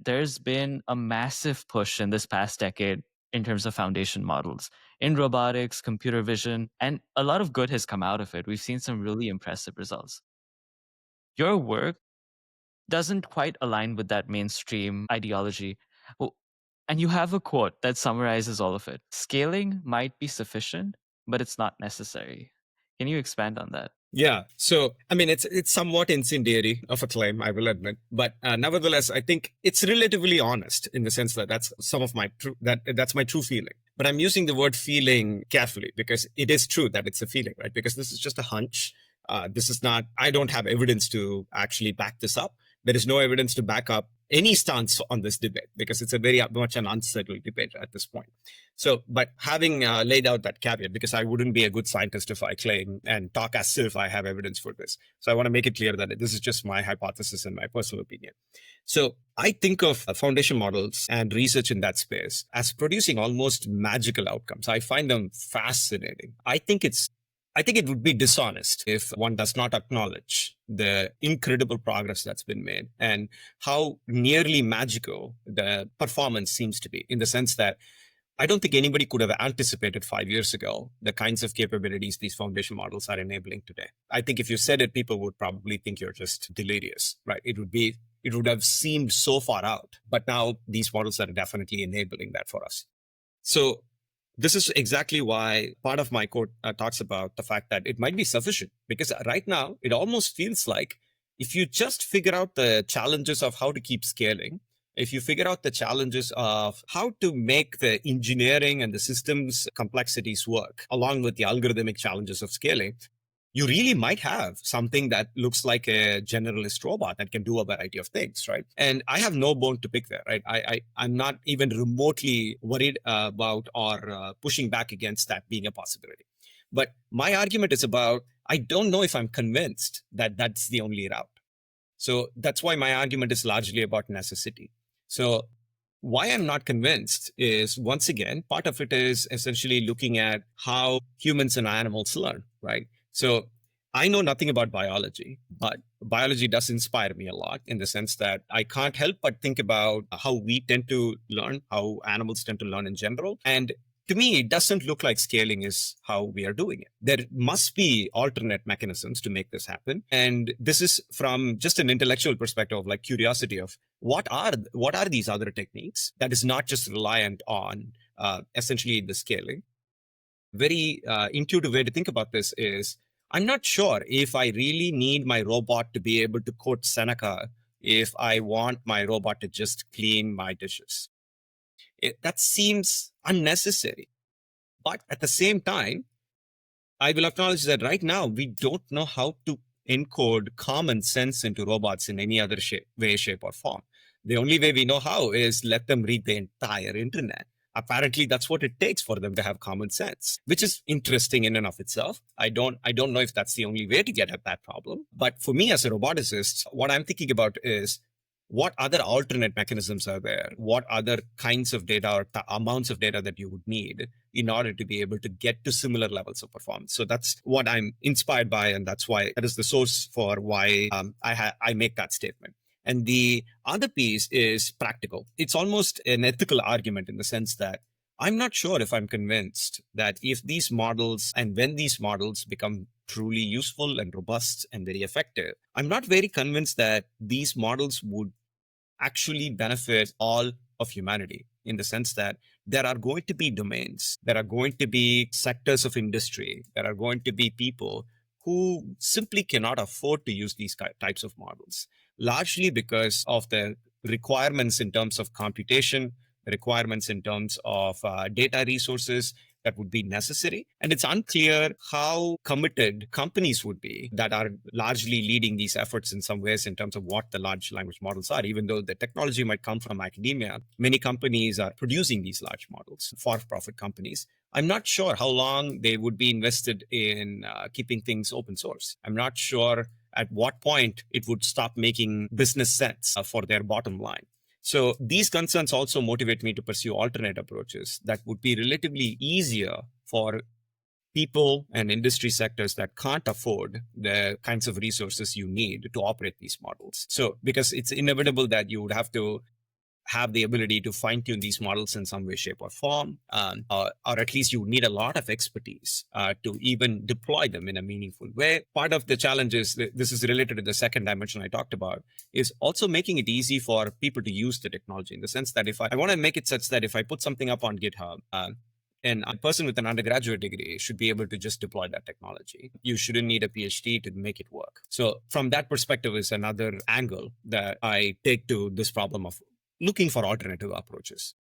there's been a massive push in this past decade in terms of foundation models in robotics, computer vision, and a lot of good has come out of it. We've seen some really impressive results. Your work doesn't quite align with that mainstream ideology. Well, and you have a quote that summarizes all of it. Scaling might be sufficient, but it's not necessary. Can you expand on that? Yeah. So, I mean, it's somewhat incendiary of a claim, I will admit, but nevertheless, I think it's relatively honest in the sense that that's some of my that's my true feeling. But I'm using the word feeling carefully because it is true that it's a feeling, right? Because this is just a hunch. This is not. I don't have evidence to actually back this up. There is no evidence to back up any stance on this debate because it's a very much an unsettled debate at this point. So, but having laid out that caveat, because I wouldn't be a good scientist if I claim and talk as if I have evidence for this. So I want to make it clear that this is just my hypothesis and my personal opinion. So I think of foundation models and research in that space as producing almost magical outcomes. I find them fascinating. I think it would be dishonest if one does not acknowledge the incredible progress that's been made and how nearly magical the performance seems to be, in the sense that I don't think anybody could have anticipated 5 years ago the kinds of capabilities these foundation models are enabling today. I think if you said it, people would probably think you're just delirious, right? It would have seemed so far out, but now these models are definitely enabling that for us. So this is exactly why part of my quote talks about the fact that it might be sufficient, because right now it almost feels like if you just figure out the challenges of how to keep scaling, if you figure out the challenges of how to make the engineering and the systems complexities work, along with the algorithmic challenges of scaling, you really might have something that looks like a generalist robot that can do a variety of things, right? And I have no bone to pick there, right? I'm not even remotely worried about or pushing back against that being a possibility. But my argument is about, I don't know if I'm convinced that that's the only route. So that's why my argument is largely about necessity. So why I'm not convinced is, once again, part of it is essentially looking at how humans and animals learn, right? So I know nothing about biology, but biology does inspire me a lot, in the sense that I can't help but think about how we tend to learn, how animals tend to learn in general. And to me, it doesn't look like scaling is how we are doing it. There must be alternate mechanisms to make this happen. And this is from just an intellectual perspective of like curiosity of what are these other techniques that is not just reliant on essentially the scaling. Very intuitive way to think about this is, I'm not sure if I really need my robot to be able to quote Seneca if I want my robot to just clean my dishes. That seems unnecessary. But at the same time, I will acknowledge that right now we don't know how to encode common sense into robots in any other way, shape, or form. The only way we know how is let them read the entire internet. Apparently, that's what it takes for them to have common sense, which is interesting in and of itself. I don't know if that's the only way to get at that problem. But for me as a roboticist, what I'm thinking about is, what other alternate mechanisms are there? What other kinds of data or amounts of data that you would need in order to be able to get to similar levels of performance? So that's what I'm inspired by, and that's why that is the source for why I make that statement. And the other piece is practical. It's almost an ethical argument, in the sense that I'm not sure if I'm convinced that if these models and when these models become truly useful and robust and very effective, I'm not very convinced that these models would actually benefit all of humanity, in the sense that there are going to be domains, there are going to be sectors of industry, there are going to be people who simply cannot afford to use these types of models, largely because of the requirements in terms of computation, requirements in terms of data resources that would be necessary. And it's unclear how committed companies would be that are largely leading these efforts in some ways in terms of what the large language models are. Even though the technology might come from academia, many companies are producing these large models, for-profit companies. I'm not sure how long they would be invested in keeping things open source. I'm not sure at what point it would stop making business sense for their bottom line. So these concerns also motivate me to pursue alternate approaches that would be relatively easier for people and industry sectors that can't afford the kinds of resources you need to operate these models. So because it's inevitable that you would have to have the ability to fine tune these models in some way, shape, or form, or at least you need a lot of expertise to even deploy them in a meaningful way. Part of the challenge is this is related to the second dimension I talked about, is also making it easy for people to use the technology, in the sense that if I want to make it such that if I put something up on GitHub, and a person with an undergraduate degree should be able to just deploy that technology. You shouldn't need a PhD to make it work. So from that perspective is another angle that I take to this problem of looking for alternative approaches.